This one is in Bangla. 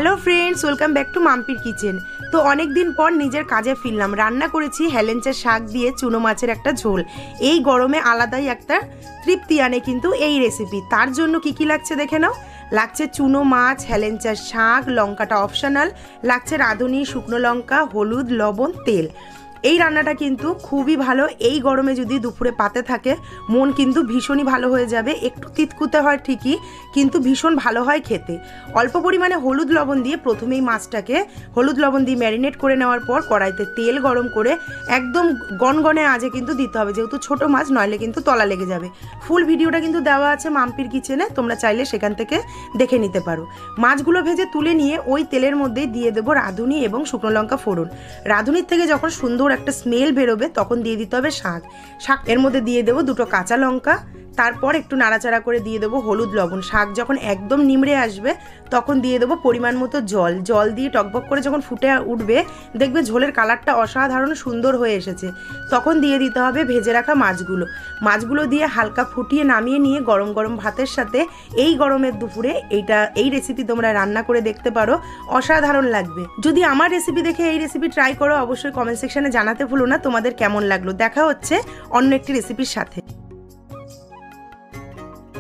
Hello friends, welcome back to মাম্পির কিচেন। তো অনেক দিন পর নিজের কাজে ফিরলাম। রান্না করেছি হেলেঞ্চার শাক দিয়ে চুনো মাছের একটা ঝোল। এই গরমে আলাদাই একটা তৃপ্তি আনে কিন্তু এই রেসিপি। তার জন্য কি কি লাগছে দেখে নাও। লাগছে চুনো মাছ, হেলেঞ্চার শাক, লঙ্কাটা অপশনাল, লাগছে রাঁধুনি, শুকনো লঙ্কা, হলুদ, লবণ, তেল। এই রান্নাটা কিন্তু খুবই ভালো। এই গরমে যদি দুপুরে পাতে থাকে মন কিন্তু ভীষণই ভালো হয়ে যাবে। একটু তিতকুতে হয় ঠিকই, কিন্তু ভীষণ ভালো হয় খেতে। অল্প পরিমাণে হলুদ লবণ দিয়ে প্রথমেই মাছটাকে হলুদ লবণ দিয়ে ম্যারিনেট করে নেওয়ার পর কড়াইতে তেল গরম করে একদম গনগনে আঁচে কিন্তু দিতে হবে, যেহেতু ছোট মাছ, নইলে কিন্তু তলা লেগে যাবে। ফুল ভিডিওটা কিন্তু দেওয়া আছে মাম্পির কিচেনে, তোমরা চাইলে সেখান থেকে দেখে নিতে পারো। মাছগুলো ভেজে তুলে নিয়ে ওই তেলের মধ্যেই দিয়ে দেবো রাঁধুনি এবং শুকনো লঙ্কা ফোড়ন। রাঁধুনির থেকে যখন সুন্দর একটা স্মেল বেরোবে তখন দিয়ে দিতে হবে শাক। এর মধ্যে দিয়ে দেবো দুটো কাঁচা লঙ্কা, তারপর একটু নাড়াচাড়া করে দিয়ে দেবো হলুদ লবণ। শাক যখন একদম নিমড়ে আসবে তখন দিয়ে দেবো পরিমাণ মতো জল দিয়ে টকবক করে যখন ফুটে উঠবে দেখবে ঝোলের কালারটা অসাধারণ সুন্দর হয়ে এসেছে। তখন দিয়ে দিতে হবে ভেজে রাখা মাছগুলো দিয়ে হালকা ফুটিয়ে নামিয়ে নিয়ে গরম গরম ভাতের সাথে এই গরমের দুপুরে এই রেসিপি তোমরা রান্না করে দেখতে পারো, অসাধারণ লাগবে। যদি আমার রেসিপি দেখে এই রেসিপি ট্রাই করো, অবশ্যই কমেন্ট সেকশনে জানাতে ভুলো না তোমাদের কেমন লাগলো। দেখা হচ্ছে অন্য একটি রেসিপির সাথে।